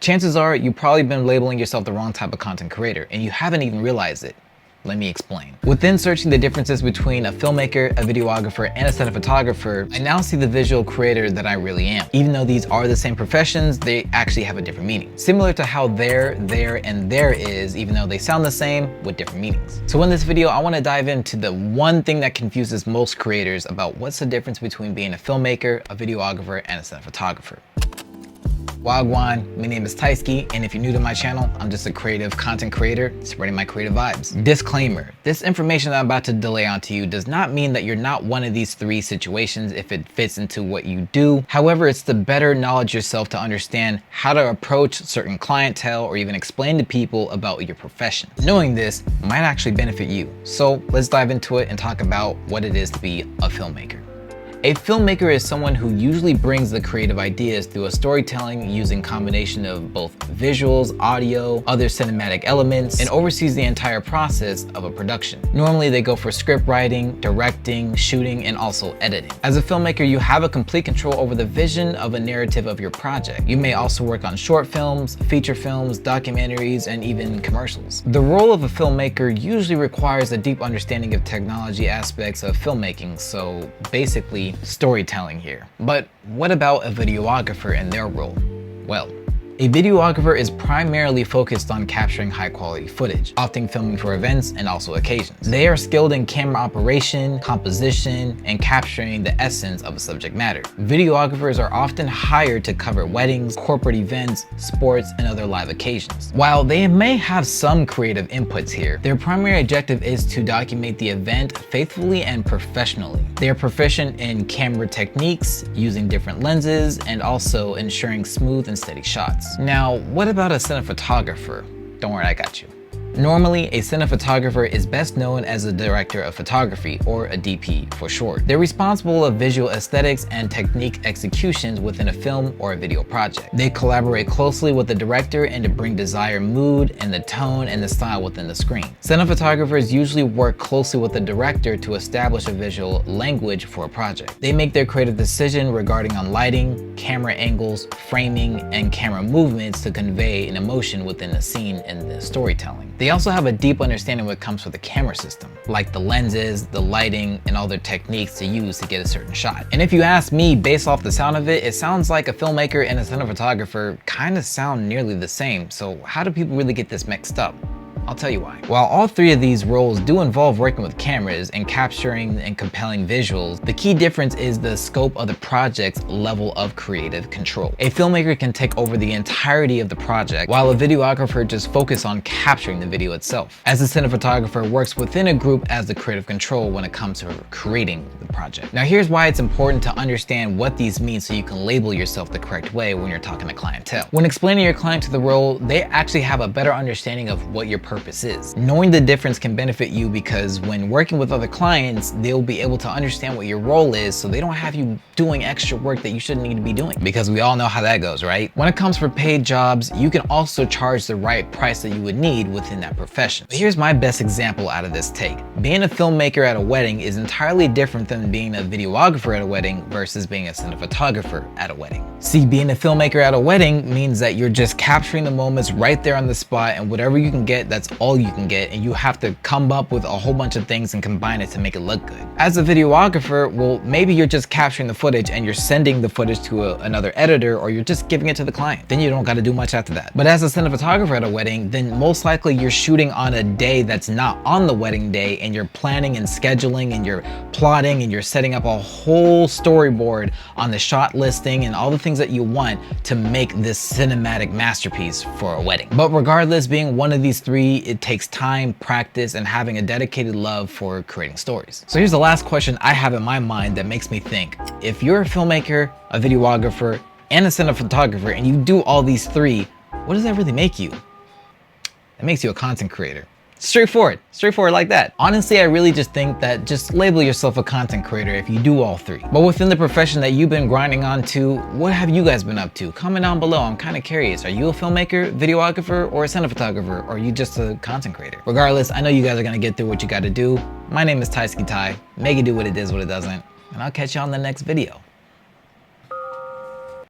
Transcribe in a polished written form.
Chances are you've probably been labeling yourself the wrong type of content creator and you haven't even realized it. Let me explain. Within searching the differences between a filmmaker, a videographer, and a cinematographer, I now see the visual creator that I really am. Even though these are the same professions, they actually have a different meaning. Similar to how there, and there is, even though they sound the same with different meanings. So in this video, I want to dive into the one thing that confuses most creators about what's the difference between being a filmmaker, a videographer, and a cinematographer. Wagwan, my name is Tyski, and if you're new to my channel, I'm just a creative content creator spreading my creative vibes. Disclaimer, this information that I'm about to delay onto you does not mean that you're not one of these three situations if it fits into what you do. However, it's to better knowledge yourself to understand how to approach certain clientele or even explain to people about your profession. Knowing this might actually benefit you. So let's dive into it and talk about what it is to be a filmmaker. A filmmaker is someone who usually brings the creative ideas through a storytelling using combination of both visuals, audio, other cinematic elements, and oversees the entire process of a production. Normally they go for script writing, directing, shooting, and also editing. As a filmmaker, you have a complete control over the vision of a narrative of your project. You may also work on short films, feature films, documentaries, and even commercials. The role of a filmmaker usually requires a deep understanding of technology aspects of filmmaking, so basically storytelling here. But what about a videographer and their role? Well, a videographer is primarily focused on capturing high quality footage, often filming for events and also occasions. They are skilled in camera operation, composition, and capturing the essence of a subject matter. Videographers are often hired to cover weddings, corporate events, sports, and other live occasions. While they may have some creative inputs here, their primary objective is to document the event faithfully and professionally. They are proficient in camera techniques, using different lenses, and also ensuring smooth and steady shots. Now, what about a cinematographer? Don't worry, I got you. Normally, a cinematographer is best known as a director of photography, or a DP for short. They're responsible of visual aesthetics and technique executions within a film or a video project. They collaborate closely with the director and to bring desired mood and the tone and the style within the screen. Cinematographers usually work closely with the director to establish a visual language for a project. They make their creative decision regarding on lighting, camera angles, framing, and camera movements to convey an emotion within the scene and the storytelling. They also have a deep understanding when it comes to the camera system, like the lenses, the lighting, and all their techniques to use to get a certain shot. And if you ask me, based off the sound of it, it sounds like a filmmaker and a cinematographer kind of sound nearly the same. So how do people really get this mixed up? I'll tell you why. While all three of these roles do involve working with cameras and capturing and compelling visuals, the key difference is the scope of the project's level of creative control. A filmmaker can take over the entirety of the project, while a videographer just focuses on capturing the video itself, as a cinematographer works within a group as the creative control when it comes to creating the project. Now here's why it's important to understand what these mean so you can label yourself the correct way when you're talking to clientele. When explaining your client to the role, they actually have a better understanding of what your purpose is. Knowing the difference can benefit you because when working with other clients, they'll be able to understand what your role is so they don't have you doing extra work that you shouldn't need to be doing, because we all know how that goes, right? When it comes for paid jobs, you can also charge the right price that you would need within that profession. But here's my best example out of this take. Being a filmmaker at a wedding is entirely different than being a videographer at a wedding versus being a cinematographer at a wedding. See, being a filmmaker at a wedding means that you're just capturing the moments right there on the spot, and whatever you can get, that's all you can get, and you have to come up with a whole bunch of things and combine it to make it look good. As a videographer, well, maybe you're just capturing the footage and you're sending the footage to another editor, or you're just giving it to the client. Then you don't got to do much after that. But as a cinematographer at a wedding, then most likely you're shooting on a day that's not on the wedding day, and you're planning and scheduling and you're plotting and you're setting up a whole storyboard on the shot listing and all the things that you want to make this cinematic masterpiece for a wedding. But regardless, being one of these three, it takes time, practice, and having a dedicated love for creating stories. So here's the last question I have in my mind that makes me think. If you're a filmmaker, a videographer, and a cinematographer, and you do all these three, what does that really make you? It makes you a content creator. Straightforward like that. Honestly, I really just think that just label yourself a content creator if you do all three. But within the profession that you've been grinding on to, what have you guys been up to? Comment down below, I'm kind of curious. Are you a filmmaker, videographer, or a cinematographer? Or are you just a content creator? Regardless, I know you guys are gonna get through what you gotta do. My name is Tyski Ty. Make it do what it is, what it doesn't. And I'll catch you on the next video.